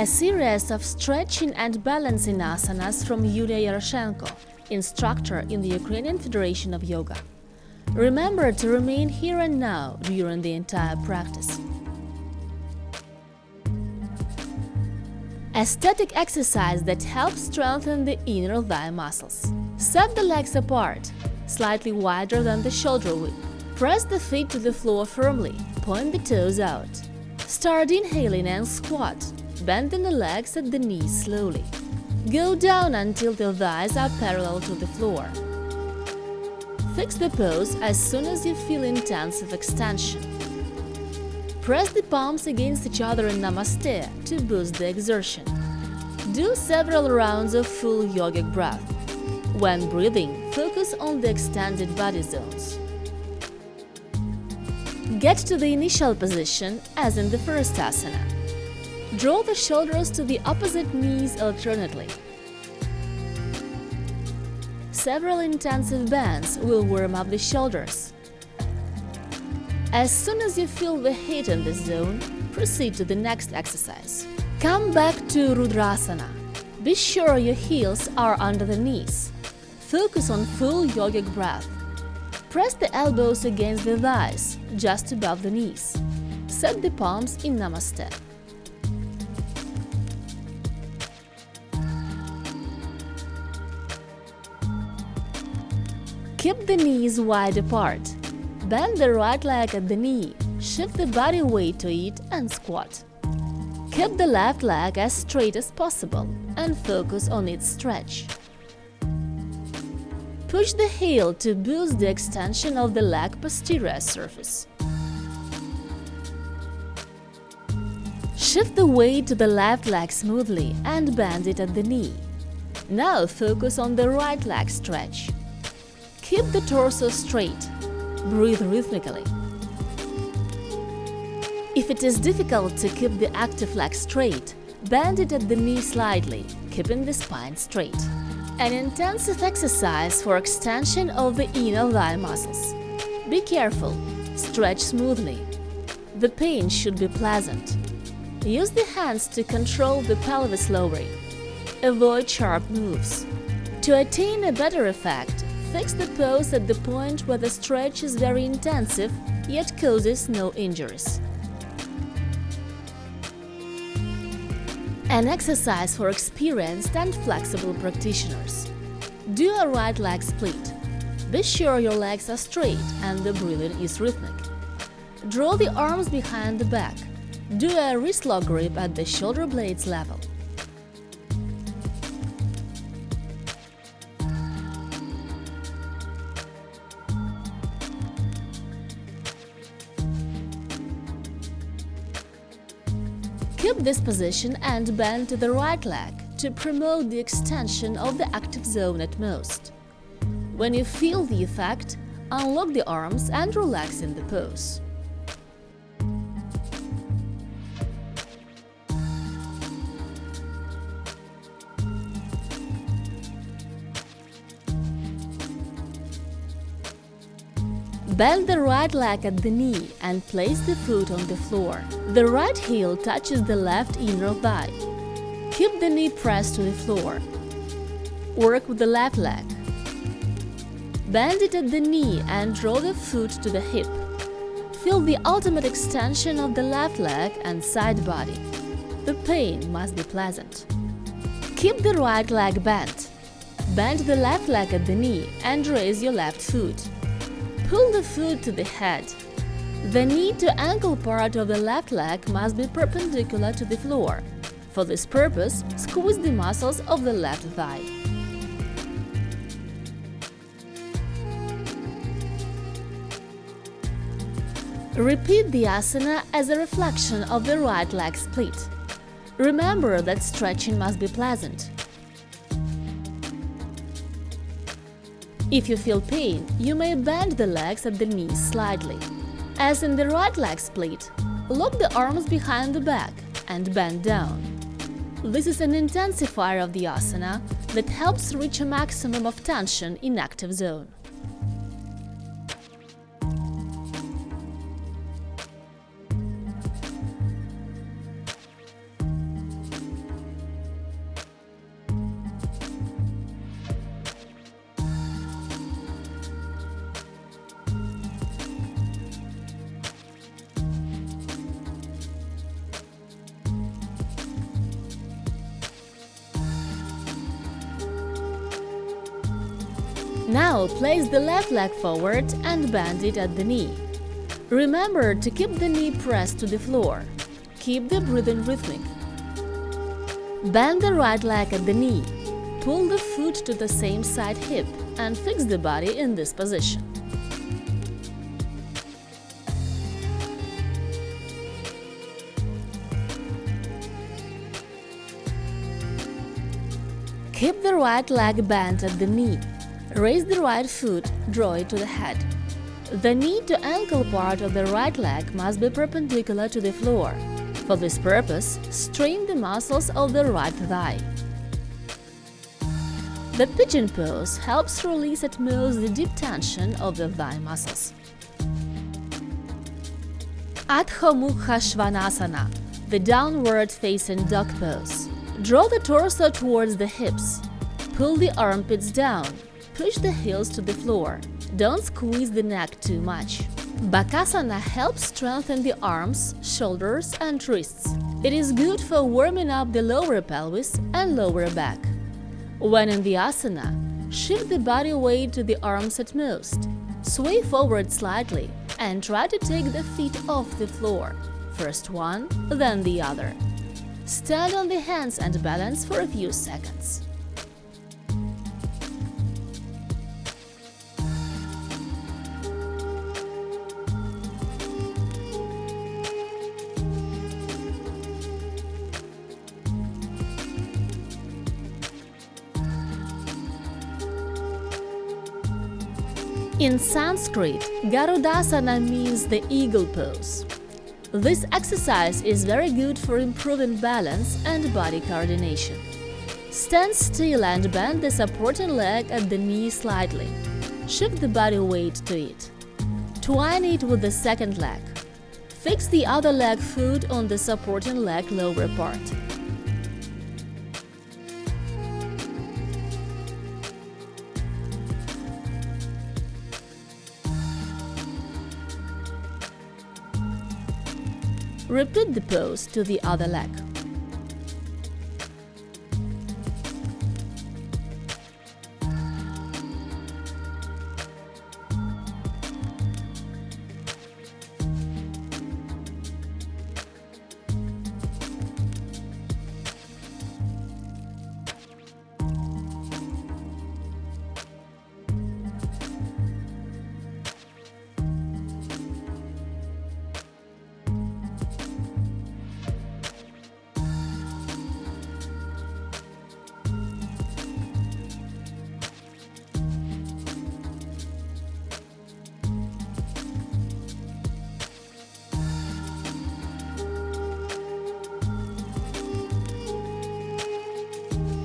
A series of stretching and balancing asanas from Yuliia Yaroshenko, instructor in the Ukrainian Federation of Yoga. Remember to remain here and now during the entire practice. A static exercise that helps strengthen the inner thigh muscles. Set the legs apart, slightly wider than the shoulder width. Press the feet to the floor firmly, point the toes out. Start inhaling and squat, bending the legs at the knees slowly. Go down until the thighs are parallel to the floor. Fix the pose as soon as you feel intensive extension. Press the palms against each other in Namaste to boost the exertion. Do several rounds of full yogic breath. When breathing, focus on the extended body zones. Get to the initial position as in the first asana. Draw the shoulders to the opposite knees alternately. Several intensive bends will warm up the shoulders. As soon as you feel the heat in this zone, proceed to the next exercise. Come back to Rudrasana. Be sure your heels are under the knees. Focus on full yogic breath. Press the elbows against the thighs, just above the knees. Set the palms in Namaste. Keep the knees wide apart. Bend the right leg at the knee, shift the body weight to it and squat. Keep the left leg as straight as possible and focus on its stretch. Push the heel to boost the extension of the leg posterior surface. Shift the weight to the left leg smoothly and bend it at the knee. Now focus on the right leg stretch. Keep the torso straight. Breathe rhythmically. If it is difficult to keep the active leg straight, bend it at the knee slightly, keeping the spine straight. An intensive exercise for extension of the inner thigh muscles. Be careful, stretch smoothly. The pain should be pleasant. Use the hands to control the pelvis lowering. Avoid sharp moves. To attain a better effect, fix the pose at the point where the stretch is very intensive, yet causes no injuries. An exercise for experienced and flexible practitioners. Do a right leg split. Be sure your legs are straight and the breathing is rhythmic. Draw the arms behind the back. Do a wrist lock grip at the shoulder blades level. Keep this position and bend to the right leg to promote the extension of the active zone at most. When you feel the effect, unlock the arms and relax in the pose. Bend the right leg at the knee and place the foot on the floor. The right heel touches the left inner thigh. Keep the knee pressed to the floor. Work with the left leg. Bend it at the knee and draw the foot to the hip. Feel the ultimate extension of the left leg and side body. The pain must be pleasant. Keep the right leg bent. Bend the left leg at the knee and raise your left foot. Pull the foot to the head. The knee to ankle part of the left leg must be perpendicular to the floor. For this purpose, squeeze the muscles of the left thigh. Repeat the asana as a reflection of the right leg split. Remember that stretching must be pleasant. If you feel pain, you may bend the legs at the knees slightly. As in the right leg split, lock the arms behind the back and bend down. This is an intensifier of the asana that helps reach a maximum of tension in active zone. Now place the left leg forward and bend it at the knee. Remember to keep the knee pressed to the floor. Keep the breathing rhythmic. Bend the right leg at the knee. Pull the foot to the same side hip and fix the body in this position. Keep the right leg bent at the knee. Raise the right foot, draw it to the head. The knee to ankle part of the right leg must be perpendicular to the floor. For this purpose, strain the muscles of the right thigh. The Pigeon pose helps release at most the deep tension of the thigh muscles. Adho Mukha Svanasana, the downward-facing dog pose. Draw the torso towards the hips. Pull the armpits down. Push the heels to the floor. Don't squeeze the neck too much. Bakasana helps strengthen the arms, shoulders and wrists. It is good for warming up the lower pelvis and lower back. When in the asana, shift the body weight to the arms at most. Sway forward slightly and try to take the feet off the floor. First one, then the other. Stand on the hands and balance for a few seconds. In Sanskrit, Garudasana means the eagle pose. This exercise is very good for improving balance and body coordination. Stand still and bend the supporting leg at the knee slightly. Shift the body weight to it. Twine it with the second leg. Fix the other leg foot on the supporting leg lower part. Repeat the pose to the other leg.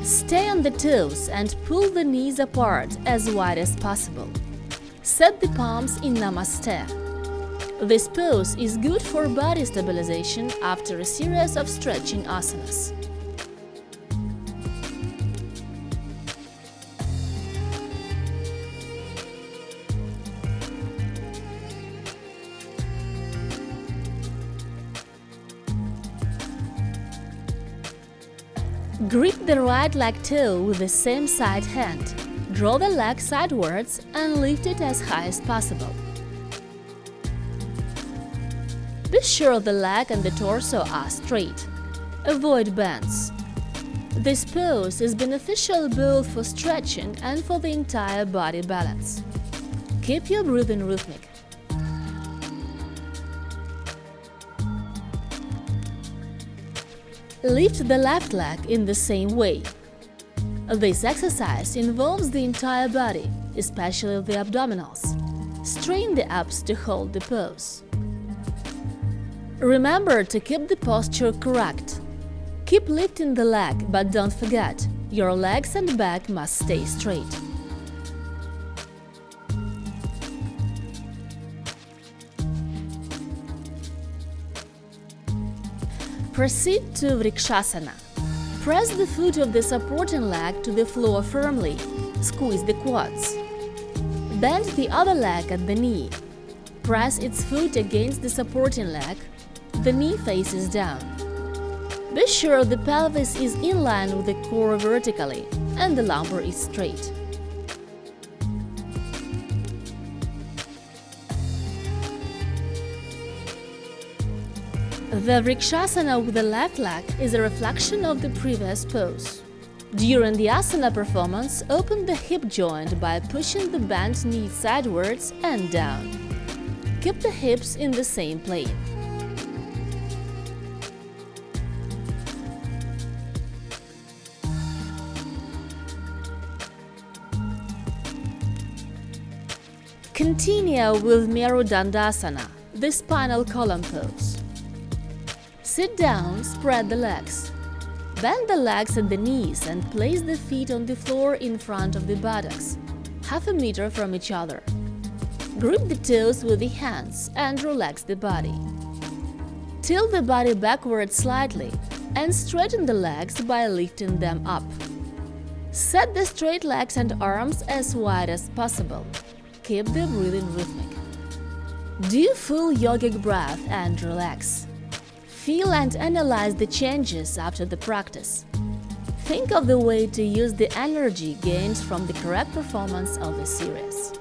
Stay on the toes and pull the knees apart as wide as possible. Set the palms in Namaste. This pose is good for body stabilization after a series of stretching asanas. Grip the right leg toe with the same side hand. Draw the leg sidewards and lift it as high as possible. Be sure the leg and the torso are straight. Avoid bends. This pose is beneficial both for stretching and for the entire body balance. Keep your breathing rhythmic. Lift the left leg in the same way. This exercise involves the entire body, especially the abdominals. Strain the abs to hold the pose. Remember to keep the posture correct. Keep lifting the leg, but don't forget, your legs and back must stay straight. Proceed to Vriksasana. Press the foot of the supporting leg to the floor firmly. Squeeze the quads. Bend the other leg at the knee. Press its foot against the supporting leg. The knee faces down. Be sure the pelvis is in line with the core vertically and the lumbar is straight. The Vriksasana with the left leg is a reflection of the previous pose. During the asana performance, open the hip joint by pushing the bent knee sidewards and down. Keep the hips in the same plane. Continue with Merudandasana, the spinal column pose. Sit down, spread the legs. Bend the legs at the knees and place the feet on the floor in front of the buttocks, half a meter from each other. Grip the toes with the hands and relax the body. Tilt the body backward slightly and straighten the legs by lifting them up. Set the straight legs and arms as wide as possible. Keep the breathing rhythmic. Do full yogic breath and relax. Feel and analyze the changes after the practice. Think of the way to use the energy gained from the correct performance of the series.